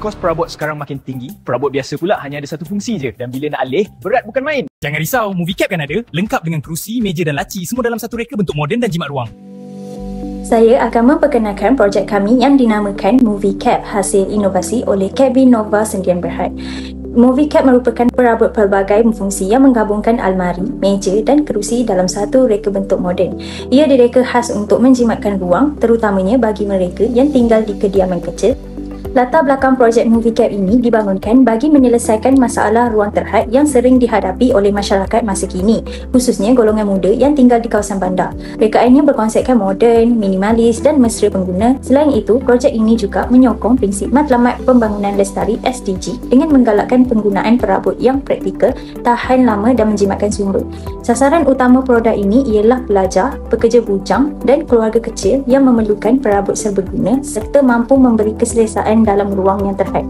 kos perabot sekarang makin tinggi, perabot biasa pula hanya ada satu fungsi je dan bila nak alih, berat bukan main. Jangan risau, Movicap kan ada, lengkap dengan kerusi, meja dan laci semua dalam satu reka bentuk moden dan jimat ruang. Saya akan memperkenalkan projek kami yang dinamakan Movicap, hasil inovasi oleh Kevin Nova Sdn Bhd. Movicap merupakan perabot pelbagai fungsi yang menggabungkan almari, meja dan kerusi dalam satu reka bentuk moden. Ia direka khas untuk menjimatkan ruang, terutamanya bagi mereka yang tinggal di kediaman kecil. Latar belakang projek Movicap ini dibangunkan bagi menyelesaikan masalah ruang terhad yang sering dihadapi oleh masyarakat masa kini, khususnya golongan muda yang tinggal di kawasan bandar. Rekaannya berkonsepkan moden, minimalis dan mesra pengguna. Selain itu, projek ini juga menyokong prinsip Matlamat Pembangunan Lestari SDG dengan menggalakkan penggunaan perabot yang praktikal, tahan lama dan menjimatkan sumber. Sasaran utama produk ini ialah pelajar, pekerja bujang dan keluarga kecil yang memerlukan perabot serbaguna serta mampu memberi keselesaan dalam ruang yang terhad.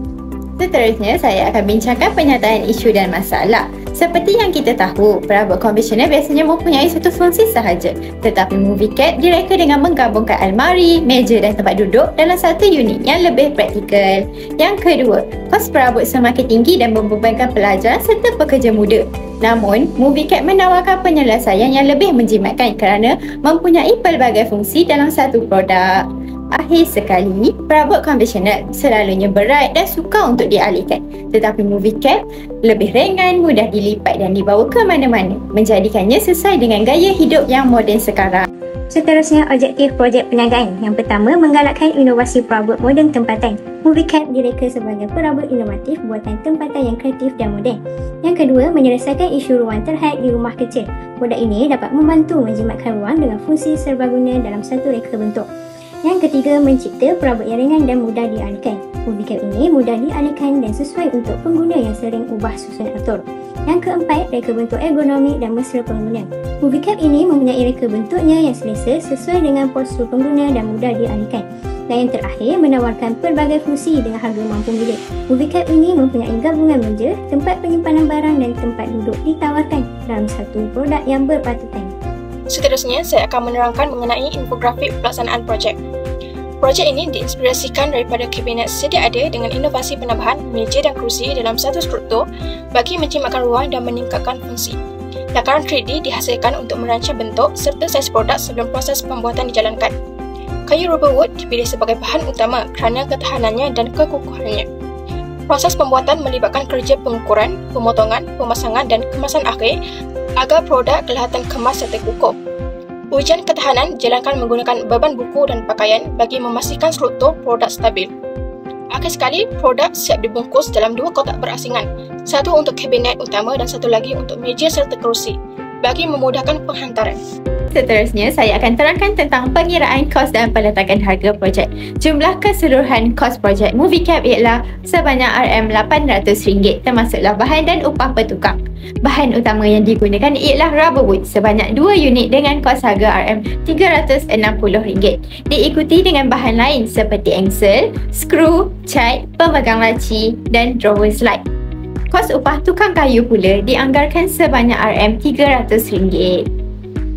Seterusnya, saya akan bincangkan penyataan isu dan masalah. Seperti yang kita tahu, perabot konvensional biasanya mempunyai satu fungsi sahaja. Tetapi Movicap direka dengan menggabungkan almari, meja dan tempat duduk dalam satu unit yang lebih praktikal. Yang kedua, kos perabot semakin tinggi dan membebankan pelajar serta pekerja muda. Namun, Movicap menawarkan penyelesaian yang lebih menjimatkan kerana mempunyai pelbagai fungsi dalam satu produk. Akhir sekali, perabot konvensional selalunya berat dan sukar untuk dialihkan. Tetapi Movicap lebih ringan, mudah dilipat dan dibawa ke mana-mana, menjadikannya sesuai dengan gaya hidup yang moden sekarang. Seterusnya, objektif projek perniagaan. Yang pertama, menggalakkan inovasi perabot moden tempatan. Movicap direka sebagai perabot inovatif buatan tempatan yang kreatif dan moden. Yang kedua, menyelesaikan isu ruang terhad di rumah kecil. Produk ini dapat membantu menjimatkan ruang dengan fungsi serbaguna dalam satu reka bentuk. Yang ketiga, mencipta perabot yang ringan dan mudah dialihkan. Movicap ini mudah dialihkan dan sesuai untuk pengguna yang sering ubah susun atur. Yang keempat, reka bentuk ergonomik dan mesra pengguna. Movicap ini mempunyai reka bentuknya yang selesa sesuai dengan postur pengguna dan mudah dialihkan. Dan yang terakhir, menawarkan pelbagai fungsi dengan harga mampu milik. Movicap ini mempunyai gabungan meja, tempat penyimpanan barang dan tempat duduk ditawarkan dalam satu produk yang berpatutan. Seterusnya, saya akan menerangkan mengenai infografik pelaksanaan projek. Projek ini diinspirasikan daripada kabinet sedia ada dengan inovasi penambahan meja dan kerusi dalam satu struktur bagi menjimatkan ruang dan meningkatkan fungsi. Lakaran 3D dihasilkan untuk merancang bentuk serta saiz produk sebelum proses pembuatan dijalankan. Kayu rubber wood dipilih sebagai bahan utama kerana ketahanannya dan kekukuhannya. Proses pembuatan melibatkan kerja pengukuran, pemotongan, pemasangan dan kemasan akhir agar produk kelihatan kemas serta kukuh. Ujian ketahanan dijalankan menggunakan beban buku dan pakaian bagi memastikan struktur produk stabil. Akhir sekali, produk siap dibungkus dalam dua kotak berasingan, satu untuk kabinet utama dan satu lagi untuk meja serta kerusi, bagi memudahkan penghantaran. Seterusnya, saya akan terangkan tentang pengiraan kos dan peletakan harga projek. Jumlah keseluruhan kos projek Movicap ialah sebanyak RM800 termasuklah bahan dan upah bertukar. Bahan utama yang digunakan ialah rubber wood sebanyak 2 unit dengan kos harga RM360. Diikuti dengan bahan lain seperti engsel, skru, cat, pemegang laci dan drawer slide. Kos upah tukang kayu pula dianggarkan sebanyak RM300.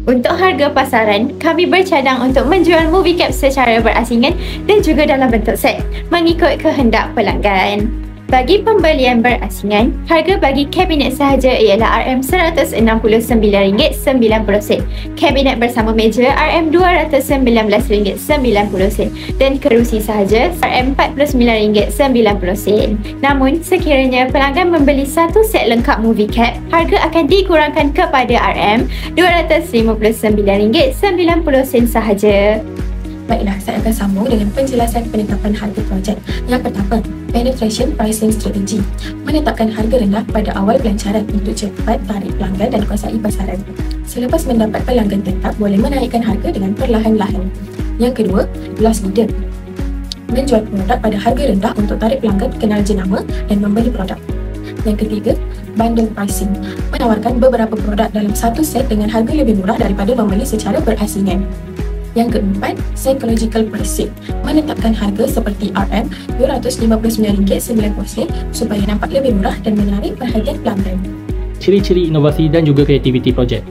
Untuk harga pasaran, kami bercadang untuk menjual Movicap secara berasingan dan juga dalam bentuk set, mengikut kehendak pelanggan. Bagi pembelian berasingan, harga bagi kabinet sahaja ialah RM169.90. Kabinet bersama meja RM219.90 dan kerusi sahaja RM49.90. Namun, sekiranya pelanggan membeli satu set lengkap Movicap, harga akan dikurangkan kepada RM259.90 sahaja. Baiklah, saya akan sambung dengan penjelasan penetapan harga projek. Yang pertama, penetration pricing strategy. Menetapkan harga rendah pada awal pelancaran untuk cepat tarik pelanggan dan kuasai pasaran. Selepas mendapat pelanggan tetap, boleh menaikkan harga dengan perlahan-lahan. Yang kedua, loss leader. Menjual produk pada harga rendah untuk tarik pelanggan kenal jenama dan membeli produk. Yang ketiga, bundle pricing. Menawarkan beberapa produk dalam satu set dengan harga lebih murah daripada membeli secara berasingan. Yang keempat, psychological pricing. Menetapkan harga seperti RM259.90 supaya nampak lebih murah dan menarik perhatian pelanggan. Ciri-ciri inovasi dan juga kreativiti projek.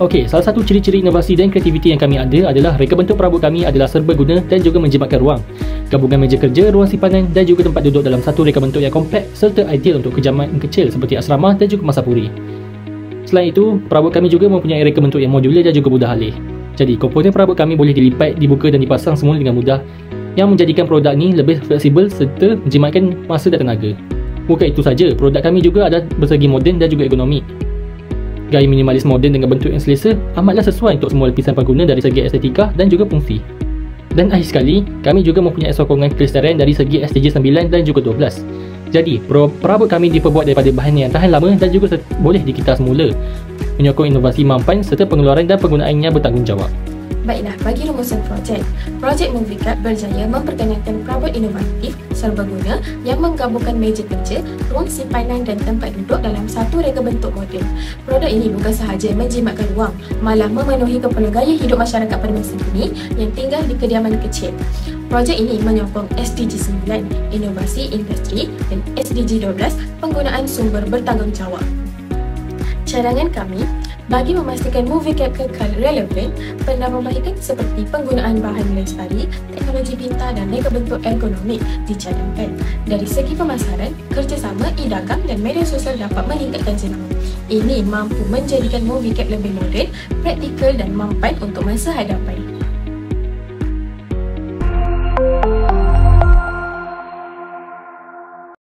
Okey, salah satu ciri-ciri inovasi dan kreativiti yang kami ada adalah reka bentuk perabot kami adalah serbaguna dan juga menjimatkan ruang. Gabungan meja kerja, ruang simpanan dan juga tempat duduk dalam satu reka bentuk yang kompak serta ideal untuk kejaman kecil seperti asrama dan juga masapuri. Selain itu, perabot kami juga mempunyai reka bentuk yang modular dan juga mudah alih. Jadi, komponen perabot kami boleh dilipat, dibuka dan dipasang semula dengan mudah yang menjadikan produk ni lebih fleksibel serta menjimatkan masa dan tenaga. Bukan itu saja, produk kami juga ada bersegi moden dan juga ergonomik. Gaya minimalis moden dengan bentuk yang selesa amatlah sesuai untuk semua lapisan pengguna dari segi estetika dan juga fungsi. Dan akhir sekali, kami juga mempunyai sokongan kelestarian dari segi SDG 9 dan juga 12. Jadi, perabot kami diperbuat daripada bahan yang tahan lama dan juga boleh dikita semula, menyokong inovasi mampan serta pengeluaran dan penggunaannya bertanggungjawab. Baiklah, bagi rumusan projek Movie Cup berjaya memperkenalkan perabot inovatif serbaguna yang menggabungkan meja kerja, ruang simpanan dan tempat duduk dalam satu reka bentuk moden. Produk ini bukan sahaja menjimatkan ruang, malah memenuhi keperluan gaya hidup masyarakat pada masa kini yang tinggal di kediaman kecil. Projek ini menyokong SDG 9, inovasi industri, dan SDG 12, penggunaan sumber bertanggungjawab. Cadangan kami bagi memastikan movie cap kekal relevan, penambahbaikan seperti penggunaan bahan lestari, teknologi pintar dan reka bentuk ergonomik dicadangkan. Dari segi pemasaran, kerjasama e-dagang dan media sosial dapat meningkatkan jenama. Ini mampu menjadikan movie cap lebih moden, praktikal dan mampan untuk masa hadapan.